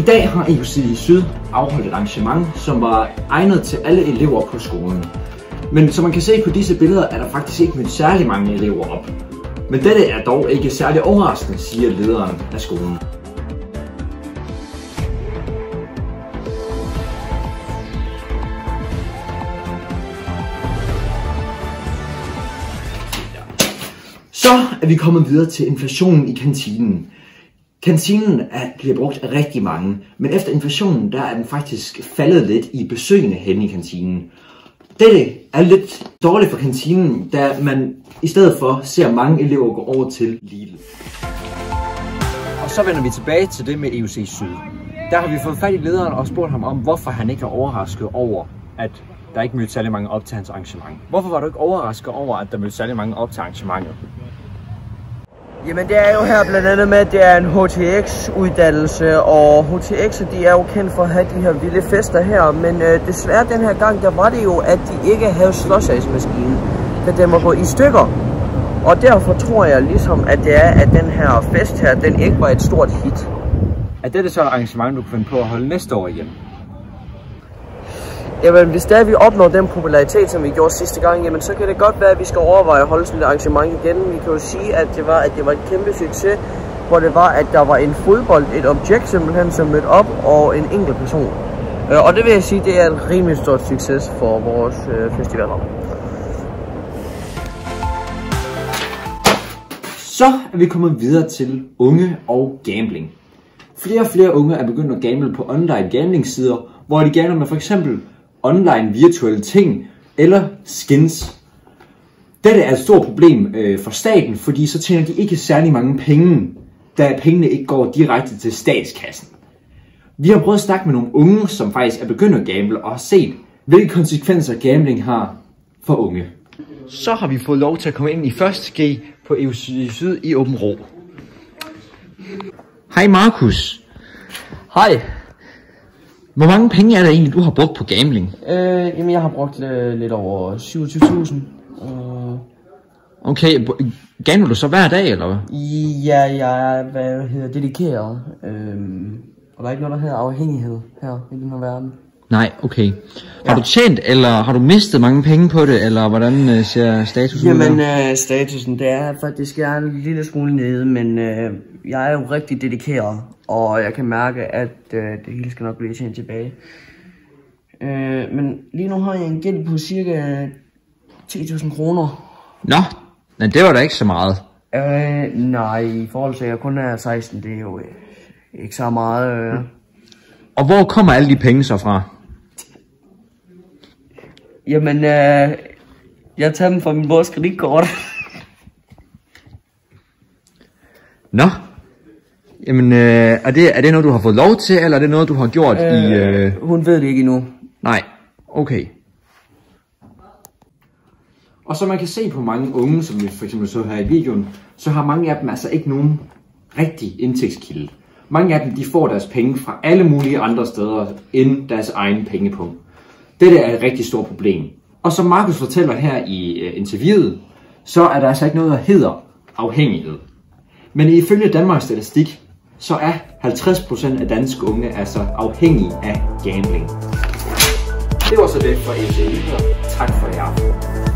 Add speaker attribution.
Speaker 1: I dag har EUC Syd afholdt et arrangement, som var egnet til alle elever på skolen. Men som man kan se på disse billeder, er der faktisk ikke mødt særlig mange elever op. Men dette er dog ikke særlig overraskende, siger lederen af skolen. Så er vi kommet videre til inflationen i kantinen. Kantinen bliver brugt af rigtig mange, men efter inflationen der er den faktisk faldet lidt i besøgende hen i kantinen. Dette er lidt dårligt for kantinen, da man i stedet for ser mange elever gå over til Lidl. Og så vender vi tilbage til det med EUC Syd. Der har vi fået fat i lederen og spurgt ham om, hvorfor han ikke er overrasket over, at der ikke mødte særlig mange op til hans arrangement. Hvorfor var du ikke overrasket over, at der mødte særlig mange op til arrangementet?
Speaker 2: Jamen det er jo her blandt andet med, at det er en HTX-uddannelse, og HTX'er de er jo kendt for at have de her vilde fester her, men desværre den her gang, der var det jo, at de ikke havde slåssagsmaskinen, da den var gået i stykker. Og derfor tror jeg ligesom, at det er, at den her fest her, den ikke var et stort hit.
Speaker 1: Er det så et arrangement, du kan finde på at holde næste år igen?
Speaker 2: Jamen hvis der vi opnår den popularitet, som vi gjorde sidste gang, jamen så kan det godt være, at vi skal overveje at holde sådan et arrangement igen. Vi kan jo sige, at det var en kæmpe succes, hvor det var, at der var en fodbold, et objekt simpelthen, som mødte op, og en enkelt person. Og det vil jeg sige, det er en rimelig stort succes for vores festivaler.
Speaker 1: Så er vi kommet videre til unge og gambling. Flere og flere unge er begyndt at gamble på online gamblingsider, hvor de gambler med for eksempel online virtuelle ting eller skins. Dette er et stort problem for staten, fordi så tjener de ikke særlig mange penge, da pengene ikke går direkte til statskassen. Vi har prøvet at snakke med nogle unge, som faktisk er begyndt at gamble og har set, hvilke konsekvenser gambling har for unge. Så har vi fået lov til at komme ind i 1. G på EUC Syd i Aabenraa. Hej Markus.
Speaker 2: Hej.
Speaker 1: Hvor mange penge er der egentlig, du har brugt på gambling?
Speaker 2: Jamen jeg har brugt lidt over 27.000.
Speaker 1: Okay, gambler du så hver dag, eller hvad?
Speaker 2: Ja, jeg er dedikeret. Og der er ikke noget, der hedder afhængighed her i den her verden.
Speaker 1: Nej, okay. Har du tjent, eller har du mistet mange penge på det, eller hvordan ser status ud?
Speaker 2: Jamen, statusen, det er faktisk, jeg er en lille smule nede, men jeg er jo rigtig dedikeret, og jeg kan mærke, at det hele skal nok blive tjent tilbage. Men lige nu har jeg en gæld på cirka 10.000 kroner.
Speaker 1: Nå, men det var da ikke så meget.
Speaker 2: Nej, i forhold til, at jeg kun er 16, det er jo ikke så meget.
Speaker 1: Og hvor kommer alle de penge så fra?
Speaker 2: Jamen, jeg tager dem fra min mors kreditkort.
Speaker 1: Nå, jamen, er det noget, du har fået lov til, eller er det noget, du har gjort i...
Speaker 2: Hun ved det ikke endnu.
Speaker 1: Nej, okay. Og som man kan se på mange unge, som vi for eksempel så her i videoen, så har mange af dem altså ikke nogen rigtig indtægtskilde. Mange af dem de får deres penge fra alle mulige andre steder end deres egen pengepunkt. Dette er et rigtig stort problem. Og som Markus fortæller her i interviewet, så er der altså ikke noget, der hedder afhængighed. Men ifølge Danmarks Statistik, så er 50% af danske unge altså afhængige af gambling. Det var så det for EUC. Tak for i aften.